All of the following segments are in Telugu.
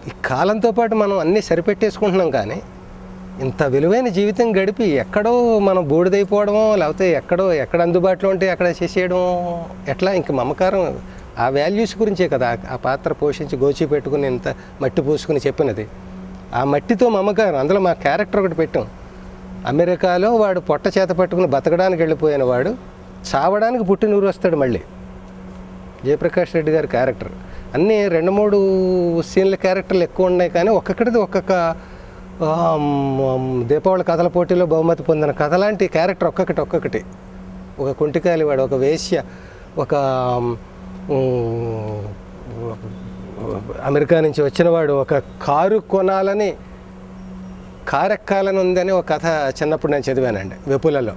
ఈ కాలంతో పాటు మనం అన్నీ సరిపెట్టేసుకుంటున్నాం, కానీ ఇంత విలువైన జీవితం గడిపి ఎక్కడో మనం బూడిదైపోవడమో, లేకపోతే ఎక్కడ అందుబాటులో ఉంటే అక్కడ చేసేయడం ఎట్లా? ఇంక మమకారం ఆ వాల్యూస్ గురించే కదా ఆ పాత్ర పోషించి గోచి పెట్టుకుని ఇంత మట్టి పూసుకుని చెప్పినది. ఆ మట్టితో మమకారం. అందులో మా క్యారెక్టర్ ఒకటి పెట్టాం. అమెరికాలో వాడు పొట్ట చేత పట్టుకుని బతకడానికి వెళ్ళిపోయిన వాడు చావడానికి పుట్టినూరు వస్తాడు మళ్ళీ. జయప్రకాష్ రెడ్డి గారి క్యారెక్టర్. అన్నీ 2-3 సీన్ల క్యారెక్టర్లు ఎక్కువ ఉన్నాయి, కానీ ఒక్కొక్కటిది ఒక్కొక్క దీపావళి కథల పోటీలో బహుమతి పొందిన కథ లాంటి క్యారెక్టర్ ఒక్కొక్కటి. ఒక కుంటికాలి వాడు, ఒక వేశ్య, ఒక అమెరికా నుంచి వచ్చినవాడు, ఒక కారు కొనాలని కారెక్కాలని ఉందని ఒక కథ చిన్నప్పుడు నేను చదివానండి విపులలో.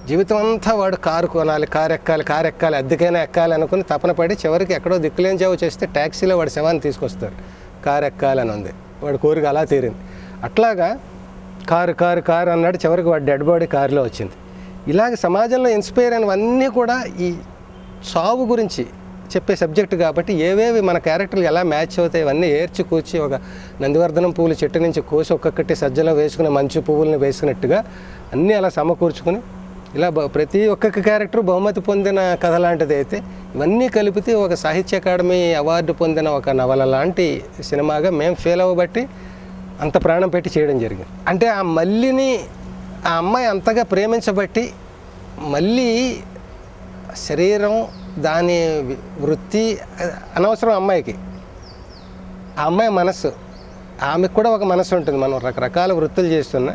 జీవితం అంతా వాడు కారు కొనాలి, కారు ఎక్కాలి, అద్దెకైనా ఎక్కాలి అనుకుని తపన పడి చివరికి ఎక్కడో దిక్కులేని చావు చేస్తే ట్యాక్సీలో వాడి శవాన్ని తీసుకొస్తారు. కారు ఎక్కాలని ఉంది, వాడి కోరిక అలా తీరింది. అట్లాగా కారు అన్నాడు, చివరికి వాడి డెడ్ బాడీ కారులో వచ్చింది. ఇలాగ సమాజంలో ఇన్స్పైర్ అయినవన్నీ కూడా ఈ చావు గురించి చెప్పే సబ్జెక్టు కాబట్టి ఏవేవి మన క్యారెక్టర్లు ఎలా మ్యాచ్ అవుతాయి ఇవన్నీ ఏర్చి కూర్చి ఒక నందివర్ధనం పువ్వులు చెట్టు నుంచి కోసి ఒక్కొక్కటి సజ్జలో వేసుకుని మంచు పువ్వులను వేసుకున్నట్టుగా అన్నీ అలా సమకూర్చుకుని ఇలా ప్రతి ఒక్కొక్క క్యారెక్టర్ బహుమతి పొందిన కథ లాంటిది అయితే ఇవన్నీ కలిపితే ఒక సాహిత్య అకాడమీ అవార్డు పొందిన ఒక నవల లాంటి సినిమాగా మేము ఫీల్ అవ్వబట్టి అంత ప్రాణం పెట్టి చేయడం జరిగింది. అంటే ఆ మల్లిని ఆ అమ్మాయి అంతగా ప్రేమించబట్టి మళ్ళీ శరీరం దాని వృత్తి అనవసరం అమ్మాయికి. ఆ అమ్మాయి మనస్సు, ఆమెకు కూడా ఒక మనసు ఉంటుంది. మనం రకరకాల వృత్తులు చేస్తున్నా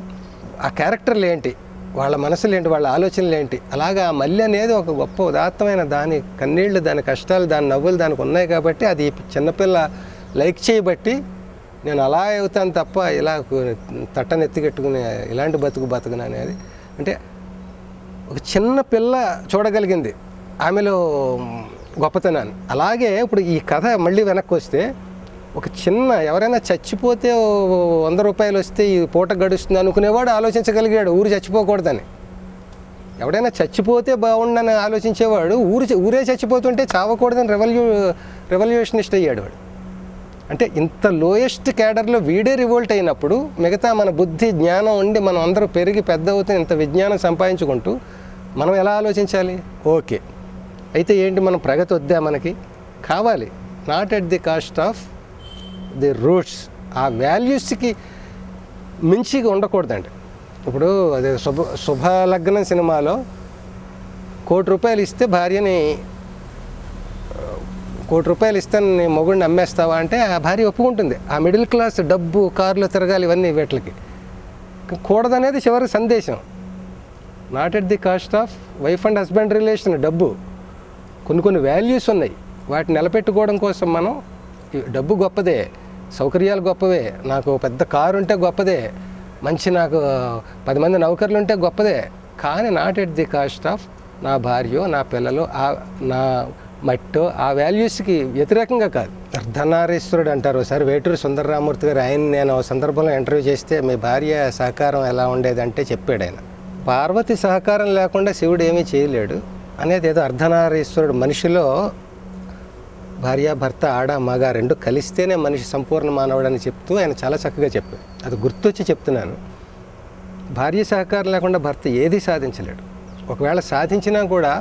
ఆ క్యారెక్టర్లు ఏంటి, వాళ్ళ మనసులు ఏంటి, వాళ్ళ ఆలోచనలు ఏంటి, అలాగా ఆ మల్లి అనేది ఒక గొప్ప ఉదాత్తమైన దాని కన్నీళ్ళు, దాని కష్టాలు, దాని నవ్వులు దానికి ఉన్నాయి కాబట్టి అది చిన్నపిల్ల లైక్ చేయబట్టి నేను అలా అవుతాను తప్ప ఇలా తట్టనెత్తికెట్టుకుని ఇలాంటి బతుకును అనేది. అంటే ఒక చిన్న పిల్ల చూడగలిగింది ఆమెలో గొప్పతనాన్ని. అలాగే ఇప్పుడు ఈ కథ మళ్ళీ వెనక్కి వస్తే ఒక చిన్న ఎవరైనా చచ్చిపోతే 100 రూపాయలు వస్తే ఈ పూట గడుస్తుంది అనుకునేవాడు ఆలోచించగలిగాడు ఊరు చచ్చిపోకూడదని. ఎవడైనా చచ్చిపోతే బాగుండని ఆలోచించేవాడు ఊరే చచ్చిపోతుంటే చావకూడదని రెవల్యూషనిస్ట్ అయ్యాడు వాడు. అంటే ఇంత లోయెస్ట్ క్యాడర్లో వీడే రివోల్ట్ అయినప్పుడు మిగతా మన బుద్ధి జ్ఞానం ఉండి మనం అందరూ పెరిగి పెద్ద అవుతూ ఇంత విజ్ఞానం సంపాదించుకుంటూ మనం ఎలా ఆలోచించాలి? ఓకే అయితే ఏంటి, మనం ప్రగతి వద్దా మనకి కావాలి, not at the cost of the roots. ఆ వాల్యూస్కి మించి ఉండకూడదండి. ఇప్పుడు అదే శుభలగ్నం సినిమాలో 1 కోటి రూపాయలు ఇస్తే భార్యని 1 కోటి రూపాయలు ఇస్తాను నీ మొగుడిని అమ్మేస్తావా అంటే ఆ భార్య ఒప్పుకుంటుంది. ఆ మిడిల్ క్లాస్ డబ్బు కారులో తిరగాలి ఇవన్నీ వీటికి కూడదనేది చివరి సందేశం. Not at the cost of wife and husband relation. డబ్బు కొన్ని వాల్యూస్ ఉన్నాయి, వాటిని నిలబెట్టుకోవడం కోసం మనం డబ్బు గొప్పదే, సౌకర్యాలు గొప్పవే, నాకు పెద్ద కారు ఉంటే గొప్పదే, మంచి నాకు 10 మంది నౌకర్లు ఉంటే గొప్పదే, కానీ not at the cost of నా భార్యో నా పిల్లలు నా మట్టో ఆ వాల్యూస్కి వ్యతిరేకంగా కాదు. అర్ధనారీశ్వరుడు అంటారు. ఒకసారి వేటూరి సుందరరామూర్తి గారు ఆయన నేను ఆ సందర్భంలో ఇంటర్వ్యూ చేస్తే మీ భార్య సహకారం ఎలా ఉండేదంటే చెప్పాడు ఆయన, పార్వతి సహకారం లేకుండా శివుడు ఏమీ చేయలేడు అనేది ఏదో అర్ధనారీశ్వరుడు. మనిషిలో భార్య భర్త ఆడ మగ 2 కలిస్తేనే మనిషి సంపూర్ణ మానవుడని చెప్తూ ఆయన చాలా చక్కగా చెప్పాడు. అది గుర్తొచ్చి చెప్తున్నాను. భార్య సహకారం లేకుండా భర్త ఏది సాధించలేడు. ఒకవేళ సాధించినా కూడా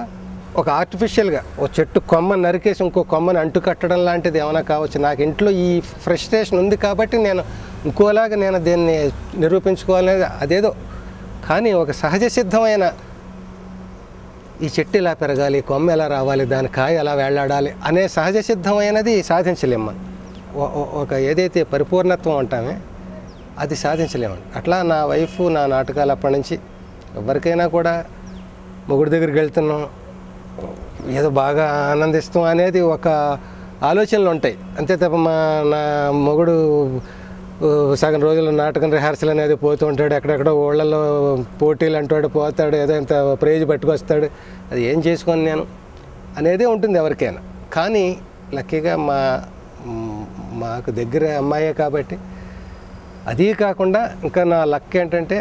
ఒక ఆర్టిఫిషియల్గా ఒక చెట్టు కొమ్మని నరికేసి ఇంకో కొమ్మని అంటు కట్టడం లాంటిది ఏమైనా కావచ్చు. నాకు ఇంట్లో ఈ ఫ్రస్ట్రేషన్ ఉంది కాబట్టి నేను ఇంకోలాగా నేను దీన్ని నిరూపించుకోవాలనేది అదేదో. కానీ ఒక సహజ సిద్ధమైన ఈ చెట్టు ఇలా పెరగాలి, కొమ్మ ఎలా రావాలి, దాని కాయ ఎలా వేళ్లాడాలి అనే సహజ సిద్ధమైనది సాధించలేము. ఒక ఏదైతే పరిపూర్ణత్వం అంటామే అది సాధించలేము. అట్లా నా వైఫ్ నా నాటకాలు అప్పటి నుంచి ఎవరికైనా కూడా మొగుడి దగ్గరికి వెళ్తున్నాం ఏదో బాగా ఆనందిస్తాం అనేది ఒక ఆలోచనలు ఉంటాయి అంతే తప్ప నా మొగుడు సగం రోజులు నాటకం రిహార్సల్ అనేది పోతూ ఉంటాడు, ఎక్కడెక్కడో ఊళ్ళల్లో పోటీలు అంటాడు, పోతాడు, ఏదో ఇంత ప్రైజ్ పట్టుకొస్తాడు, అది ఏం చేసుకొని నేను అనేదే ఉంటుంది ఎవరికైనా. కానీ లక్కీగా మాకు దగ్గర అమ్మాయే కాబట్టి అదీ కాకుండా ఇంకా నా లక్ ఏంటంటే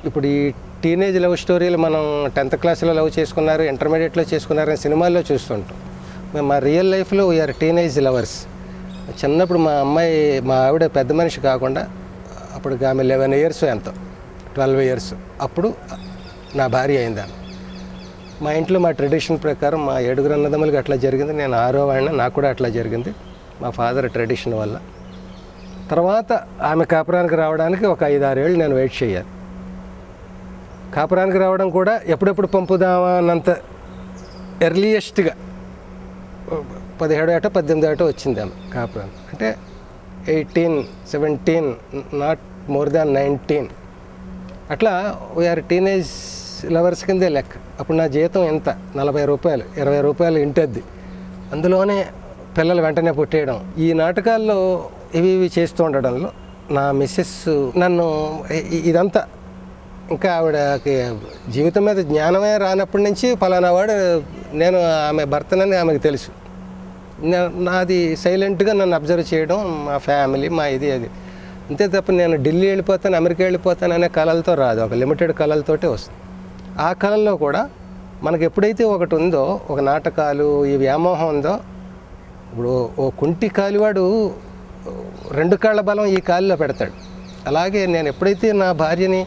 ఇప్పుడు ఈ టీనేజ్ లవ్ స్టోరీలు మనం 10th క్లాస్లో లవ్ చేసుకున్నారు, ఇంటర్మీడియట్లో చేసుకున్నారని సినిమాల్లో చూస్తుంటాం. మేము మా రియల్ లైఫ్లో వీఆర్ టీనేజ్ లవర్స్. చిన్నప్పుడు మా అమ్మాయి, మా ఆవిడ పెద్ద మనిషి కాకుండా అప్పుడు ఆమె 11 years ఎంతో, 12 years అప్పుడు నా భార్య అయిందాను. మా ఇంట్లో మా ట్రెడిషన్ ప్రకారం మా 7 అన్నదమ్ములకి అట్లా జరిగింది. నేను 6వ వాడిన, నాకు కూడా అట్లా జరిగింది మా ఫాదర్ ట్రెడిషన్ వల్ల. తర్వాత ఆమె కాపురానికి రావడానికి ఒక 5-6 ఏళ్ళు నేను వెయిట్ చేయాలి. కాపురానికి రావడం కూడా ఎప్పుడెప్పుడు పంపుదామా అన్నంత ఎర్లియెస్ట్గా 17 ఏటో 18 ఏటో వచ్చింది ఆమె కాపురానికి. అంటే 18, 17, నాట్ మోర్ దాన్ 19 అట్లా వీఆర్ టీనేజ్ లవర్స్ కిందే లెక్క. అప్పుడు నా జీతం ఎంత, 40 రూపాయలు, 20 రూపాయలు ఇంటద్ది, అందులోనే పిల్లలు వెంటనే పుట్టేయడం. ఈ నాటకాల్లో ఇవి చేస్తూ ఉండడంలో నా మిస్సెస్ నన్ను ఇదంతా, ఇంకా ఆవిడకి జీవితం మీద జ్ఞానమే రానప్పటి నుంచి ఫలానా వాడు నేను ఆమె భర్తనని ఆమెకు తెలుసు. నాది సైలెంట్గా నన్ను అబ్జర్వ్ చేయడం, మా ఫ్యామిలీ, మా ఇది అది అంతే తప్ప నేను ఢిల్లీ వెళ్ళిపోతాను, అమెరికా వెళ్ళిపోతాను అనే కళలతో రాదు, ఒక లిమిటెడ్ కళలతోటే వస్తుంది. ఆ కళల్లో కూడా మనకు ఎప్పుడైతే ఒకటి ఉందో, ఒక నాటకాలు, ఈ వ్యామోహం ఉందో, ఇప్పుడు ఓ కుంటి కాలివాడు 2 కాళ్ళ బలం ఈ కాలిలో పెడతాడు. అలాగే నేను ఎప్పుడైతే నా భార్యని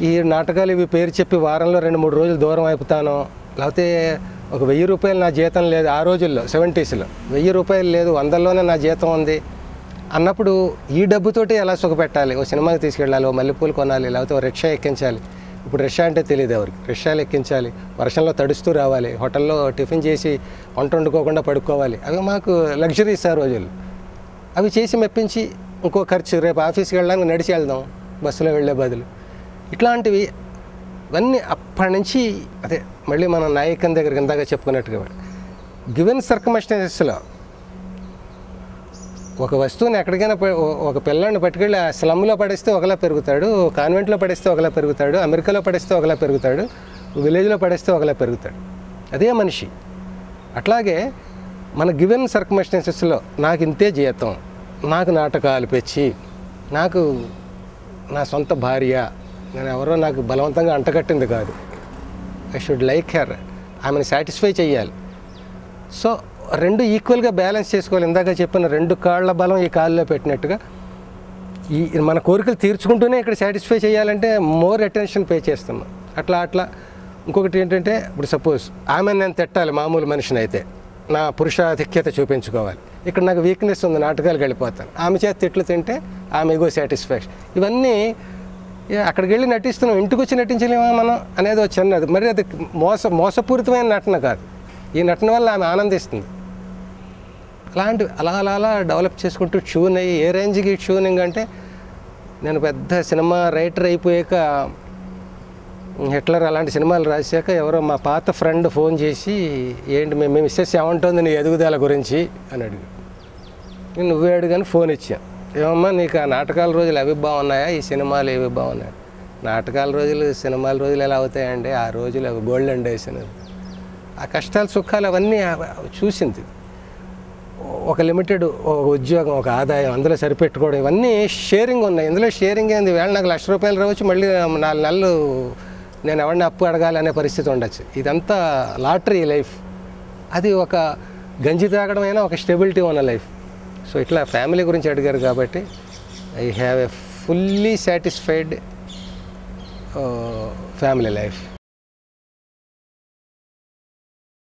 ఈ నాటకాలు ఇవి పేరు చెప్పి వారంలో 2-3 రోజులు దూరం అయిపోతానో, లేకపోతే ఒక 1000 రూపాయలు నా జీతం లేదు ఆ రోజుల్లో 70sలో 1000 రూపాయలు లేదు, 100లోనే నా జీతం ఉంది అన్నప్పుడు ఈ డబ్బుతోటి ఎలా సుఖపెట్టాలి? ఓ సినిమాకి తీసుకెళ్ళాలి, ఓ మల్లెపూలు కొనాలి, లేకపోతే ఓ రిక్షా ఎక్కించాలి. ఇప్పుడు రిక్షా అంటే తెలియదు ఎవరికి, రిక్షాలు ఎక్కించాలి, వర్షంలో తడుస్తూ రావాలి, హోటల్లో టిఫిన్ చేసి వంట వండుకోకుండా పడుకోవాలి. అవి మాకు లగ్జరీస్ ఆ రోజులు. అవి చేసి మెప్పించి ఇంకో ఖర్చు, రేపు ఆఫీస్కి వెళ్ళడానికి నడిచి వెళ్దాం బస్సులో వెళ్ళే బదులు, ఇట్లాంటివి ఇవన్నీ అప్పటి నుంచి అదే మళ్ళీ మనం నాయకన్ దగ్గరికి ఇందాక చెప్పుకున్నట్టుగా గివెన్ సర్కమ్స్టాన్సెస్లో ఒక వస్తువుని ఎక్కడికైనా ఒక పిల్లాడిని పట్టుకెళ్ళి ఆ స్లమ్లో పడేస్తే ఒకలా పెరుగుతాడు, కాన్వెంట్లో పడేస్తే ఒకలా పెరుగుతాడు, అమెరికాలో పడేస్తే ఒకలా పెరుగుతాడు, విలేజ్లో పడేస్తే ఒకలా పెరుగుతాడు. అదే మనిషి. అట్లాగే మన గివెన్ సర్కమ్స్టాన్సెస్లో నాకు ఇంతే జీతం, నాకు నాటకాలు పెంచి, నాకు నా సొంత భార్య, నేను ఎవరో నాకు బలవంతంగా అంటకట్టింది కాదు, ఐ షుడ్ లైక్ హెర్, ఆమెను సాటిస్ఫై చేయాలి. సో 2 ఈక్వల్గా బ్యాలెన్స్ చేసుకోవాలి. ఇందాక చెప్పిన 2 కాళ్ళ బలం ఈ కాళ్ళలో పెట్టినట్టుగా ఈ మన కోరికలు తీర్చుకుంటూనే ఇక్కడ సాటిస్ఫై చేయాలంటే మోర్ అటెన్షన్ పే చేస్తున్నాం. అట్లా ఇంకొకటి ఏంటంటే, ఇప్పుడు సపోజ్ ఆమె నేను తిట్టాలి మామూలు మనిషిని అయితే, నా పురుషాధిక్యత చూపించుకోవాలి. ఇక్కడ నాకు వీక్నెస్ ఉంది, నాటకాలకు వెళ్ళిపోతాను, ఆమె చేత తిట్లు తింటే ఆమె ఎగో సాటిస్ఫాక్షన్. ఇవన్నీ అక్కడికి వెళ్ళి నటిస్తున్నాం, ఇంటికి వచ్చి నటించలేమా మనం అనేది చిన్నది. మరి అది మోసపూరితమైన నటన కాదు. ఈ నటన వల్ల ఆమె ఆనందిస్తుంది. అలాంటివి అలా డెవలప్ చేసుకుంటూ ట్యూన్ అయ్యి, ఏ రేంజ్కి ట్యూనింగ్ అంటే, నేను పెద్ద సినిమా రైటర్ అయిపోయాక, హిట్లర్ అలాంటి సినిమాలు రాశాక ఎవరో మా పాత ఫ్రెండ్ ఫోన్ చేసి, ఏంటి మేము మిస్సెస్ ఏమంటుంది నీ ఎదుగుదల గురించి అని అడిగి, నువ్వే అడిగాని ఫోన్ ఇచ్చాను. ఏమమ్మా నీకు ఆ నాటకాల రోజులు అవి బాగున్నాయా, ఈ సినిమాలు ఏవి బాగున్నాయి? నాటకాల రోజులు సినిమాల రోజులు ఎలా అవుతాయండి, ఆ రోజులు అవి గోల్డెన్ డేస్ అనేది. ఆ కష్టాలు సుఖాలు అవన్నీ చూసింది. ఒక లిమిటెడ్ ఒక ఉద్యోగం, ఒక ఆదాయం, అందులో సరిపెట్టుకోవడం, ఇవన్నీ షేరింగ్ ఉన్నాయి. ఇందులో షేరింగ్ ఏంది, వేళ నాకు 1,00,000 రూపాయలు రావచ్చు, మళ్ళీ 4 నెలలు నేను ఎవరిని అప్పు అడగాలి అనే పరిస్థితి ఉండొచ్చు. ఇదంతా లాటరీ లైఫ్. అది ఒక గంజి తాగడం అయినా ఒక స్టెబిలిటీ ఉన్న లైఫ్. సో ఇట్లా ఫ్యామిలీ గురించి అడిగారు కాబట్టి I have a fully satisfied family life.